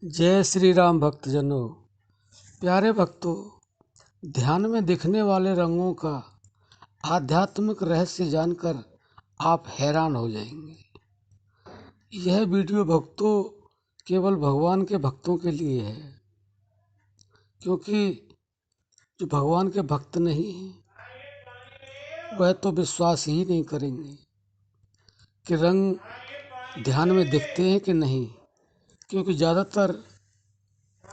जय श्री राम भक्तजनों। प्यारे भक्तों, ध्यान में दिखने वाले रंगों का आध्यात्मिक रहस्य जानकर आप हैरान हो जाएंगे। यह वीडियो भक्तों केवल भगवान के भक्तों के लिए है, क्योंकि जो भगवान के भक्त नहीं हैं वह तो विश्वास ही नहीं करेंगे कि रंग ध्यान में दिखते हैं कि नहीं, क्योंकि ज़्यादातर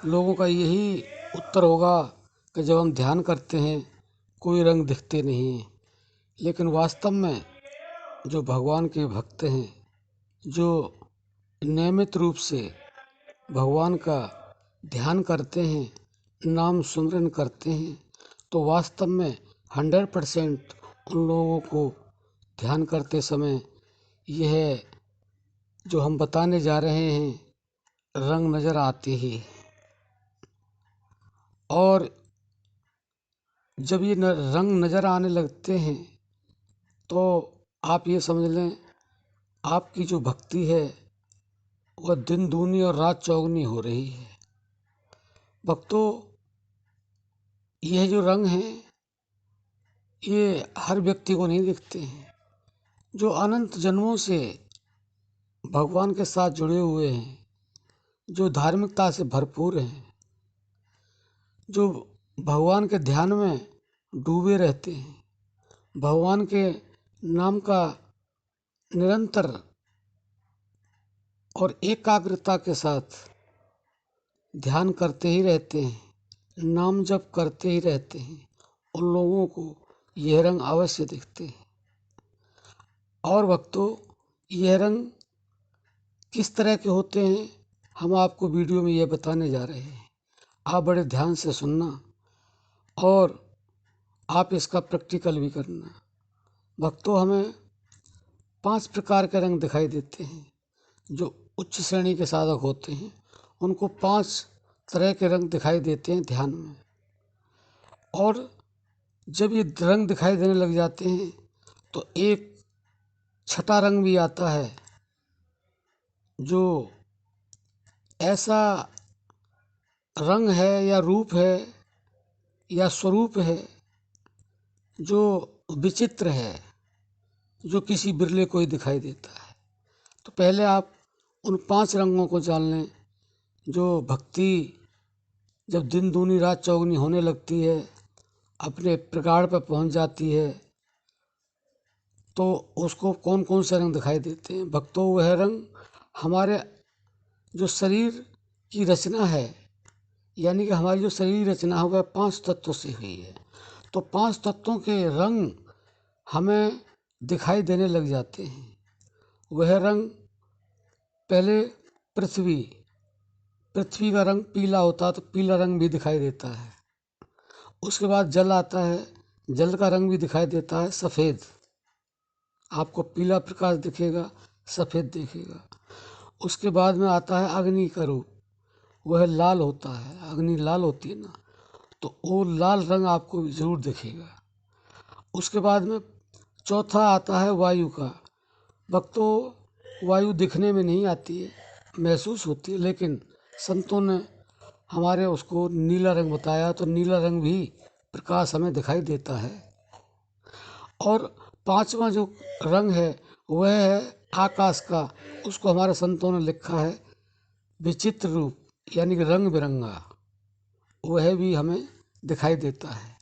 लोगों का यही उत्तर होगा कि जब हम ध्यान करते हैं कोई रंग दिखते नहीं हैं। लेकिन वास्तव में जो भगवान के भक्त हैं, जो नियमित रूप से भगवान का ध्यान करते हैं, नाम सुमिरन करते हैं, तो वास्तव में 100% उन लोगों को ध्यान करते समय यह जो हम बताने जा रहे हैं रंग नज़र आते ही हैं। और जब ये रंग नज़र आने लगते हैं तो आप ये समझ लें आपकी जो भक्ति है वह दिन दूनी और रात चौगुनी हो रही है। भक्तों, यह जो रंग हैं ये हर व्यक्ति को नहीं दिखते हैं। जो अनंत जन्मों से भगवान के साथ जुड़े हुए हैं, जो धार्मिकता से भरपूर हैं, जो भगवान के ध्यान में डूबे रहते हैं, भगवान के नाम का निरंतर और एकाग्रता के साथ ध्यान करते ही रहते हैं, नाम जप करते ही रहते हैं, उन लोगों को यह रंग अवश्य दिखते हैं। और भक्तों, यह रंग किस तरह के होते हैं हम आपको वीडियो में यह बताने जा रहे हैं। आप बड़े ध्यान से सुनना और आप इसका प्रैक्टिकल भी करना। भक्तों, हमें 5 प्रकार के रंग दिखाई देते हैं। जो उच्च श्रेणी के साधक होते हैं उनको 5 तरह के रंग दिखाई देते हैं ध्यान में। और जब ये रंग दिखाई देने लग जाते हैं तो एक छठा रंग भी आता है, जो ऐसा रंग है या रूप है या स्वरूप है जो विचित्र है, जो किसी बिरले को ही दिखाई देता है। तो पहले आप उन 5 रंगों को जान लें। जो भक्ति जब दिन दूनी रात चौगुनी होने लगती है, अपने प्रगाढ़ पर पहुंच जाती है, तो उसको कौन कौन से रंग दिखाई देते हैं। भक्तों, वह रंग हमारे जो शरीर की रचना है, यानी कि हमारी जो शरीर रचना है वह 5 तत्वों से हुई है। तो 5 तत्वों के रंग हमें दिखाई देने लग जाते हैं। वह रंग पहले पृथ्वी का रंग पीला होता है, तो पीला रंग भी दिखाई देता है। उसके बाद जल आता है, जल का रंग भी दिखाई देता है सफ़ेद। आपको पीला प्रकाश दिखेगा, सफ़ेद दिखेगा। उसके बाद में आता है अग्नि का रूप, वह लाल होता है, अग्नि लाल होती है ना, तो वो लाल रंग आपको ज़रूर दिखेगा। उसके बाद में चौथा आता है वायु का। भक्तों, वायु दिखने में नहीं आती है, महसूस होती है, लेकिन संतों ने हमारे उसको नीला रंग बताया, तो नीला रंग भी प्रकाश हमें दिखाई देता है। और 5वां जो रंग है वह है आकाश का। उसको हमारे संतों ने लिखा है विचित्र रूप, यानी कि रंग बिरंगा, वह भी हमें दिखाई देता है।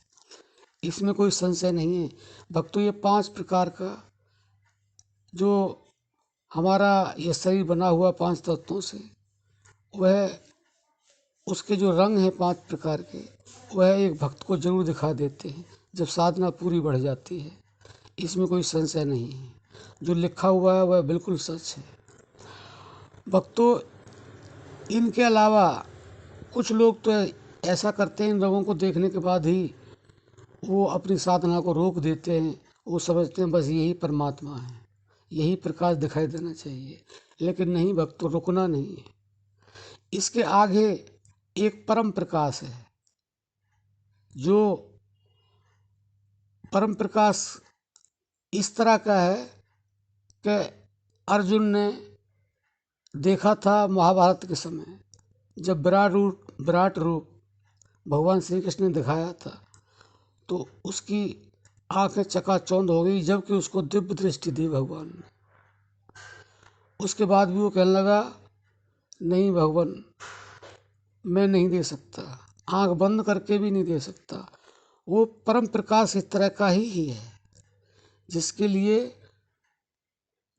इसमें कोई संशय नहीं है। भक्तों, ये 5 प्रकार का जो हमारा ये शरीर बना हुआ 5 तत्वों से, वह उसके जो रंग हैं 5 प्रकार के, वह एक भक्त को जरूर दिखा देते हैं जब साधना पूरी बढ़ जाती है। इसमें कोई संशय नहीं है। जो लिखा हुआ है वह बिल्कुल सच है। भक्तों, इनके अलावा कुछ लोग तो ऐसा करते हैं, इन रंगों को देखने के बाद ही वो अपनी साधना को रोक देते हैं। वो समझते हैं बस यही परमात्मा है, यही प्रकाश दिखाई देना चाहिए। लेकिन नहीं भक्तों, रुकना नहीं है। इसके आगे एक परम प्रकाश है। जो परम प्रकाश इस तरह का है कि अर्जुन ने देखा था महाभारत के समय, जब विराट रूप भगवान श्री कृष्ण ने दिखाया था तो उसकी आंखें चकाचौंध हो गई, जबकि उसको दिव्य दृष्टि दी भगवान ने। उसके बाद भी वो कहने लगा, नहीं भगवान, मैं नहीं दे सकता, आंख बंद करके भी नहीं दे सकता। वो परम प्रकाश इस तरह का ही है जिसके लिए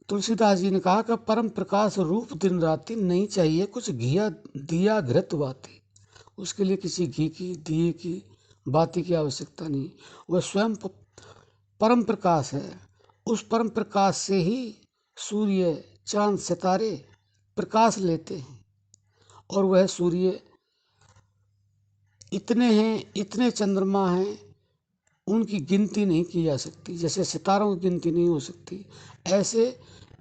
तुलसीदास जी ने कहा कि परम प्रकाश रूप दिन राति, नहीं चाहिए कुछ घिया दिया घृत बाती। उसके लिए किसी घी की, दिए की, बाती की आवश्यकता नहीं। वह स्वयं परम प्रकाश है। उस परम प्रकाश से ही सूर्य, चांद, सितारे प्रकाश लेते हैं, और वह सूर्य इतने हैं, इतने चंद्रमा हैं, उनकी गिनती नहीं की जा सकती। जैसे सितारों की गिनती नहीं हो सकती, ऐसे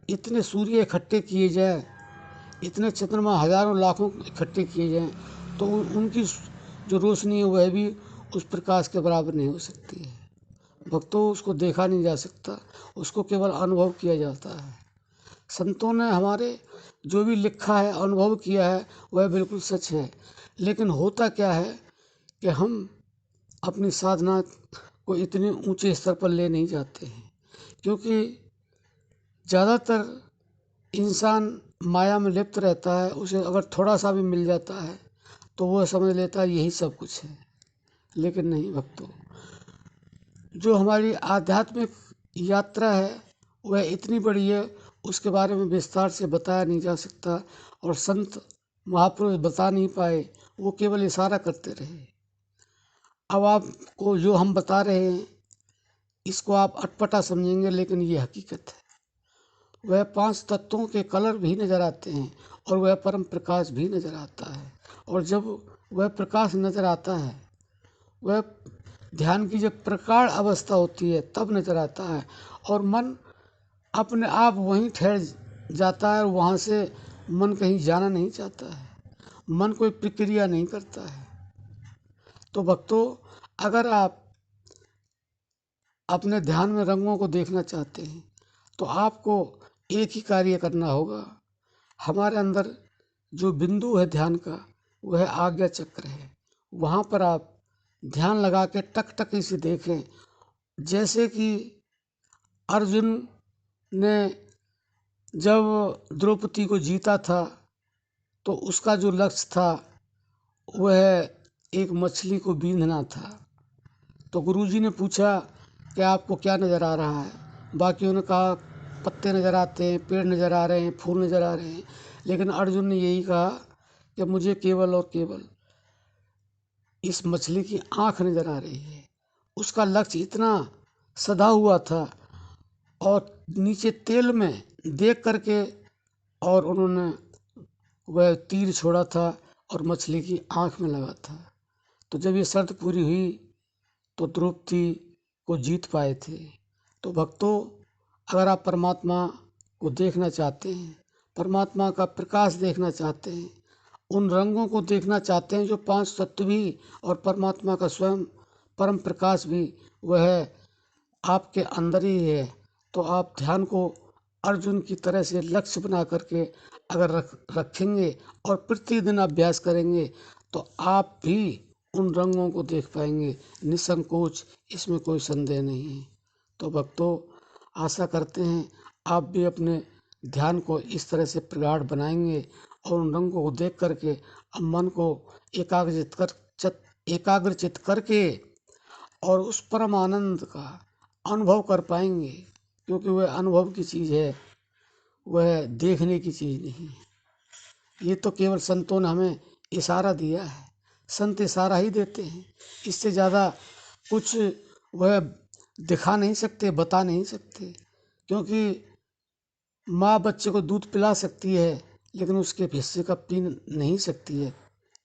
इतने सूर्य इकट्ठे किए जाए, इतने चंद्रमा हजारों लाखों इकट्ठे किए जाएं, तो उनकी जो रोशनी है वह भी उस प्रकाश के बराबर नहीं हो सकती है। भक्तों, उसको देखा नहीं जा सकता, उसको केवल अनुभव किया जाता है। संतों ने हमारे जो भी लिखा है, अनुभव किया है, वह बिल्कुल सच है। लेकिन होता क्या है कि हम अपनी साधना को इतने ऊंचे स्तर पर ले नहीं जाते हैं, क्योंकि ज़्यादातर इंसान माया में लिप्त रहता है। उसे अगर थोड़ा सा भी मिल जाता है तो वह समझ लेता है यही सब कुछ है। लेकिन नहीं भक्तों, जो हमारी आध्यात्मिक यात्रा है वह इतनी बड़ी है, उसके बारे में विस्तार से बताया नहीं जा सकता, और संत महापुरुष बता नहीं पाए, वो केवल इशारा करते रहे। अब आपको जो हम बता रहे हैं इसको आप अटपटा समझेंगे, लेकिन ये हकीकत है। वह 5 तत्वों के कलर भी नजर आते हैं, और वह परम प्रकाश भी नजर आता है। और जब वह प्रकाश नजर आता है, वह ध्यान की जब प्रगाढ़ अवस्था होती है तब नजर आता है, और मन अपने आप वहीं ठहर जाता है, और वहाँ से मन कहीं जाना नहीं चाहता है, मन कोई प्रक्रिया नहीं करता है। तो भक्तों, अगर आप अपने ध्यान में रंगों को देखना चाहते हैं तो आपको एक ही कार्य करना होगा। हमारे अंदर जो बिंदु है ध्यान का, वह आज्ञा चक्र है। वहाँ पर आप ध्यान लगा के टकटकी से देखें। जैसे कि अर्जुन ने जब द्रौपदी को जीता था तो उसका जो लक्ष्य था वह एक मछली को बींधना था। तो गुरुजी ने पूछा कि आपको क्या नज़र आ रहा है? बाकियों ने कहा पत्ते नज़र आते हैं, पेड़ नज़र आ रहे हैं, फूल नज़र आ रहे हैं। लेकिन अर्जुन ने यही कहा कि मुझे केवल और केवल इस मछली की आँख नज़र आ रही है। उसका लक्ष्य इतना सधा हुआ था, और नीचे तेल में देख करके और उन्होंने वह तीर छोड़ा था और मछली की आँख में लगा था। तो जब ये शर्त पूरी हुई तो द्रौपदी को जीत पाए थे। तो भक्तों, अगर आप परमात्मा को देखना चाहते हैं, परमात्मा का प्रकाश देखना चाहते हैं, उन रंगों को देखना चाहते हैं जो 5 तत्व भी और परमात्मा का स्वयं परम प्रकाश भी वह आपके अंदर ही है, तो आप ध्यान को अर्जुन की तरह से लक्ष्य बना करके अगर रखेंगे और प्रतिदिन अभ्यास करेंगे तो आप भी उन रंगों को देख पाएंगे निसंकोच, इसमें कोई संदेह नहीं है। तो भक्तों, आशा करते हैं आप भी अपने ध्यान को इस तरह से प्रगाढ़ बनाएंगे और उन रंगों को देख करके अब मन को एकाग्रचित करके और उस परम आनंद का अनुभव कर पाएंगे, क्योंकि वह अनुभव की चीज़ है, वह देखने की चीज़ नहीं है। ये तो केवल संतों ने हमें इशारा दिया है। संत इशारा ही देते हैं, इससे ज़्यादा कुछ वह दिखा नहीं सकते, बता नहीं सकते। क्योंकि माँ बच्चे को दूध पिला सकती है लेकिन उसके हिस्से का पी नहीं सकती है,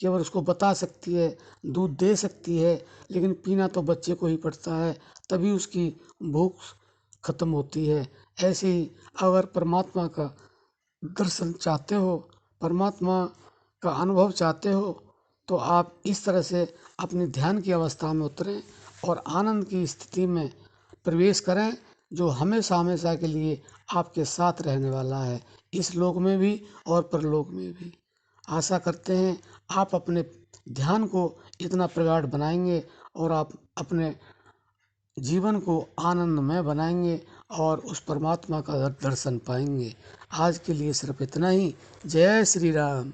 केवल उसको बता सकती है, दूध दे सकती है, लेकिन पीना तो बच्चे को ही पड़ता है, तभी उसकी भूख खत्म होती है। ऐसे ही अगर परमात्मा का दर्शन चाहते हो, परमात्मा का अनुभव चाहते हो, तो आप इस तरह से अपनी ध्यान की अवस्था में उतरें और आनंद की स्थिति में प्रवेश करें, जो हमेशा हमेशा के लिए आपके साथ रहने वाला है, इस लोक में भी और परलोक में भी। आशा करते हैं आप अपने ध्यान को इतना प्रगाढ़ बनाएंगे और आप अपने जीवन को आनंदमय बनाएंगे और उस परमात्मा का दर्शन पाएंगे। आज के लिए सिर्फ इतना ही। जय श्री राम।